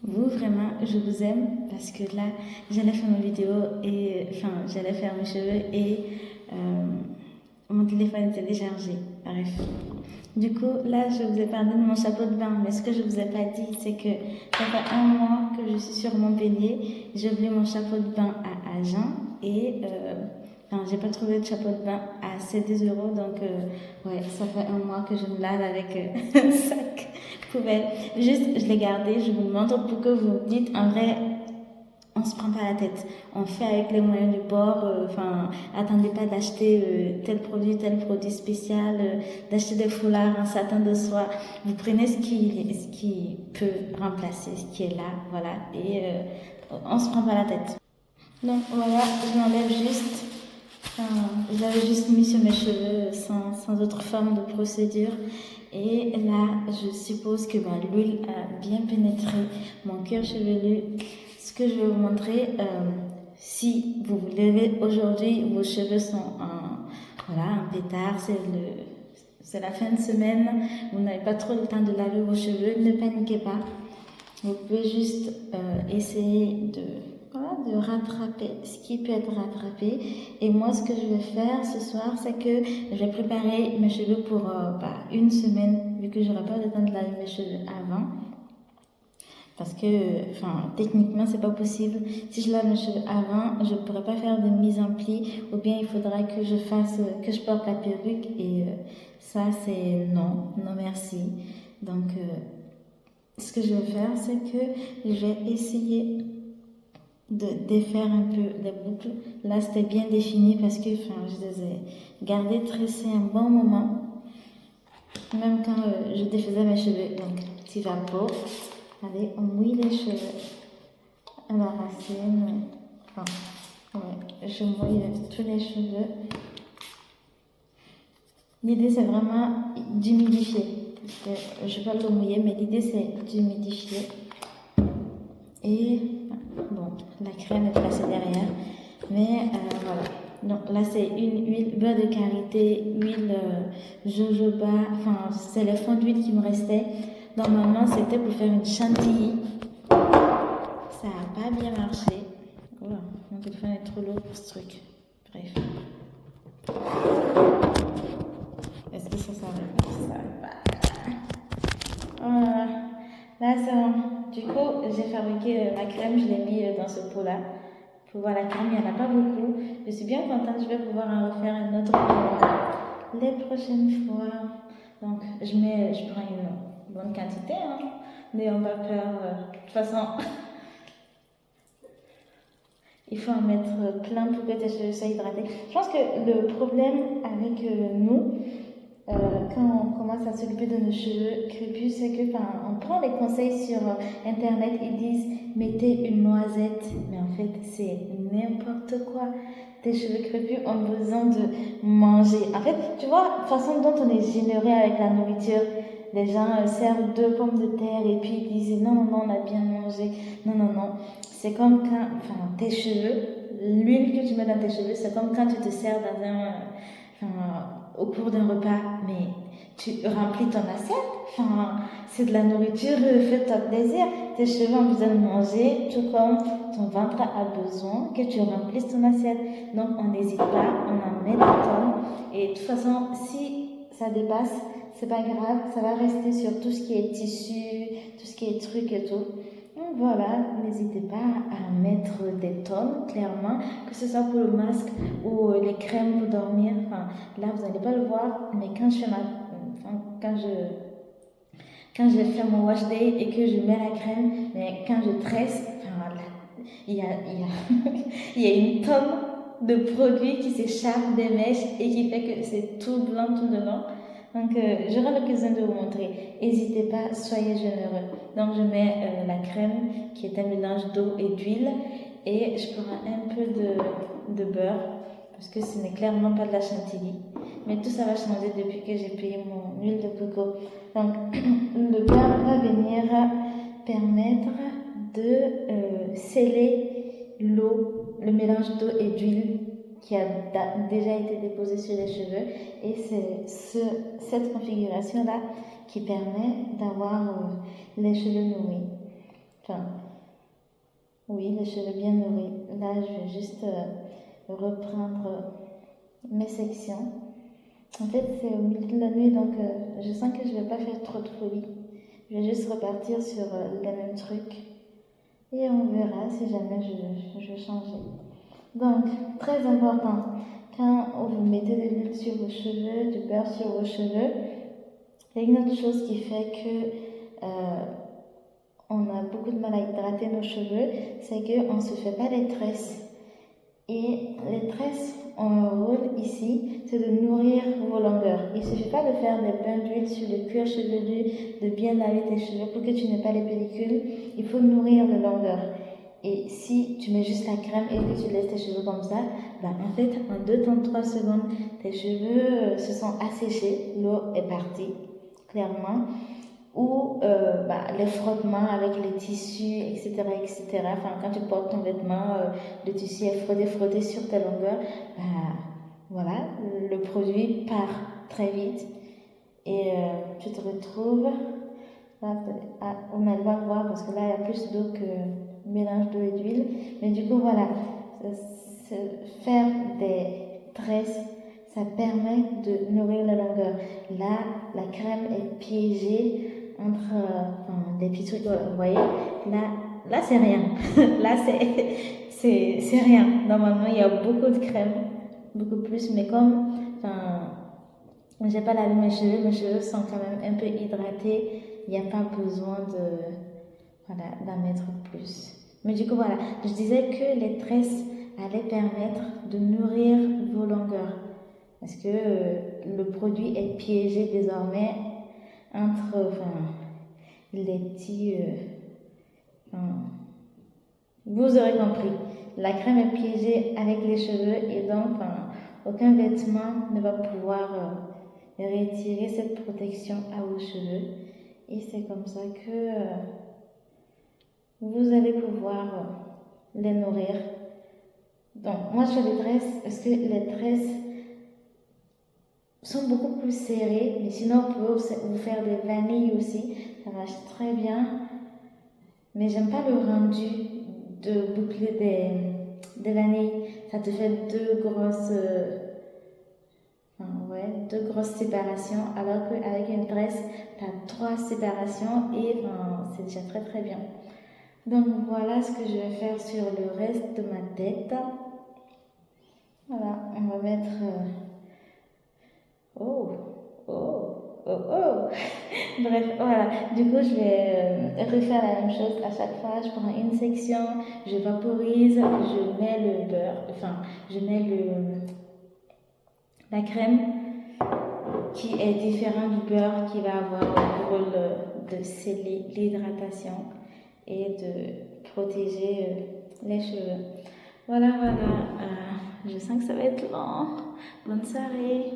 Vous, vraiment, je vous aime parce que là, j'allais faire ma vidéo et, enfin, j'allais faire mes cheveux et mon téléphone était déchargé. Bref. Du coup, là, je vous ai parlé de mon chapeau de bain, mais ce que je vous ai pas dit, c'est que ça fait un mois que je suis sur Montpellier. J'ai oublié mon chapeau de bain à Agen et enfin, j'ai pas trouvé de chapeau de bain à 7 euros, donc ouais, ça fait un mois que je me lave avec un sac poubelle. Juste, je l'ai gardé, je vous le montre pour que vous me dites en vrai. On se prend pas la tête. On fait avec les moyens du bord. Enfin, attendez pas d'acheter tel produit spécial, d'acheter des foulards en satin de soie. Vous prenez ce qui peut remplacer ce qui est là, voilà. Et on se prend pas la tête. Donc voilà, je l'enlève juste. Enfin, je l'avais juste mis sur mes cheveux sans autre forme de procédure. Et là, je suppose que bah, l'huile a bien pénétré mon cuir chevelu. Ce que je vais vous montrer, si vous vous levez aujourd'hui, vos cheveux sont voilà, un pétard, c'est la fin de semaine, vous n'avez pas trop le temps de laver vos cheveux, ne paniquez pas. Vous pouvez juste essayer voilà, de rattraper ce qui peut être rattrapé. Et moi, ce que je vais faire ce soir, c'est que je vais préparer mes cheveux pour une semaine, vu que j'aurai pas le temps de laver mes cheveux avant. Parce que, enfin, techniquement, c'est pas possible. Si je lave mes cheveux avant, je pourrais pas faire de mise en pli, ou bien il faudra que que je porte la perruque, et ça, c'est non, non merci. Donc, ce que je vais faire, c'est que je vais essayer de défaire un peu les boucles. Là, c'était bien défini parce que, enfin, je les ai gardées tressées un bon moment, même quand je défaisais mes cheveux. Donc, petit vapeau. Allez, on mouille les cheveux à la racine. Enfin, ouais, je mouille tous les cheveux. L'idée, c'est vraiment d'humidifier. Je vais le mouiller, mais l'idée, c'est d'humidifier. Et bon, la crème est placée derrière. Mais voilà. Donc là, c'est une huile beurre de karité, huile jojoba. Enfin, c'est le fond d'huile qui me restait. Normalement, c'était pour faire une chantilly. Ça n'a pas bien marché. Oh là, mon téléphone est trop lourd pour ce truc. Bref. Est-ce que ça s'arrête? Ça s'arrête pas. Voilà. Là, c'est bon. Du coup, j'ai fabriqué ma crème. Je l'ai mis dans ce pot-là. Pour voir la crème, il n'y en a pas beaucoup. Je suis bien contente. Je vais pouvoir en refaire un autre pour les prochaines fois. Donc, je prends une bonne quantité. Hein. N'ayons pas peur. De toute façon... Il faut en mettre plein pour que tes cheveux soient hydratés. Je pense que le problème avec nous, quand on commence à s'occuper de nos cheveux crépus, c'est que on prend les conseils sur internet, ils disent mettez une noisette, mais en fait c'est n'importe quoi. Tes cheveux crépus ont besoin de manger. En fait, tu vois, la façon dont on est généreux avec la nourriture, les gens servent 2 pommes de terre et puis ils disent non, non, non, on a bien mangé. Non, non, non. C'est comme quand, enfin, tes cheveux, l'huile que tu mets dans tes cheveux, c'est comme quand tu te sers dans au cours d'un repas, mais tu remplis ton assiette. Enfin, c'est de la nourriture faite à plaisir. Tes cheveux ont besoin de manger, tout comme ton ventre a besoin que tu remplisses ton assiette. Donc, on n'hésite pas, on en met des tonnes. Et de toute façon, si ça dépasse, c'est pas grave, ça va rester sur tout ce qui est tissu, tout ce qui est truc et tout. Donc voilà, n'hésitez pas à mettre des tonnes, clairement, que ce soit pour le masque ou les crèmes pour dormir. Enfin, là, vous n'allez pas le voir, mais quand je fais quand je fais mon wash day et que je mets la crème, mais quand je tresse, enfin, là, il y a une tonne de produits qui s'échappent des mèches et qui fait que c'est tout blanc tout devant. Donc, j'aurai l'occasion de vous montrer. N'hésitez pas, soyez généreux. Donc, je mets la crème qui est un mélange d'eau et d'huile et je prends un peu de beurre parce que ce n'est clairement pas de la chantilly. Mais tout ça va changer depuis que j'ai payé mon huile de coco. Donc, le beurre va venir permettre de sceller l'eau, le mélange d'eau et d'huile qui a déjà été déposé sur les cheveux. Et c'est cette configuration-là qui permet d'avoir les cheveux nourris. Enfin, oui, les cheveux bien nourris. Là, je vais juste reprendre mes sections. En fait, c'est au milieu de la nuit, donc je sens que je vais pas faire trop de folie. Je vais juste repartir sur les mêmes trucs. Et on verra si jamais je vais changer. Donc, très important, quand vous mettez de l'huile sur vos cheveux, du beurre sur vos cheveux, il y a une autre chose qui fait que on a beaucoup de mal à hydrater nos cheveux, c'est qu'on ne se fait pas des tresses. Et les tresses ont un rôle ici, c'est de nourrir vos longueurs. Il ne suffit pas de faire des bains d'huile sur le cuir chevelu, de bien laver tes cheveux pour que tu n'aies pas les pellicules. Il faut nourrir les longueurs. Et si tu mets juste la crème et que tu laisses tes cheveux comme ça, ben en fait, en 2 temps 3 secondes, tes cheveux se sont asséchés, l'eau est partie, clairement. Ou les frottements avec les tissus, etc., etc. Enfin, quand tu portes ton vêtement, le tissu est frotté sur tes longueurs, voilà, le produit part très vite et tu te retrouves, là, on va voir parce que là, il y a plus d'eau que mélange d'eau et d'huile, mais du coup, voilà, faire des tresses, ça permet de nourrir la longueur. Là, la crème est piégée entre des petits trucs, vous voyez, là c'est rien. Là, c'est rien. Normalement, il y a beaucoup de crème, beaucoup plus, mais comme j'ai pas lavé mes cheveux sont quand même un peu hydratés, il n'y a pas besoin d'en mettre plus. Mais du coup, voilà, je disais que les tresses allaient permettre de nourrir vos longueurs. Parce que le produit est piégé désormais entre les petits... vous aurez compris. La crème est piégée avec les cheveux et donc aucun vêtement ne va pouvoir retirer cette protection à vos cheveux. Et c'est comme ça que vous allez pouvoir les nourrir. Donc, moi je fais des tresses parce que les tresses sont beaucoup plus serrées, mais sinon on peut vous faire des vanilles aussi, ça marche très bien. Mais j'aime pas le rendu de boucler des vanilles. Ça te fait deux grosses séparations, alors qu'avec une tresse, tu as 3 séparations et c'est déjà très très bien. Donc voilà ce que je vais faire sur le reste de ma tête. Voilà, on va mettre... Bref, voilà. Du coup, je vais refaire la même chose à chaque fois. Je prends une section, je vaporise, je mets le beurre, je mets la crème qui est différent du beurre qui va avoir le rôle de sceller l'hydratation et de protéger les cheveux. Voilà. Je sens que ça va être long. Bonne soirée.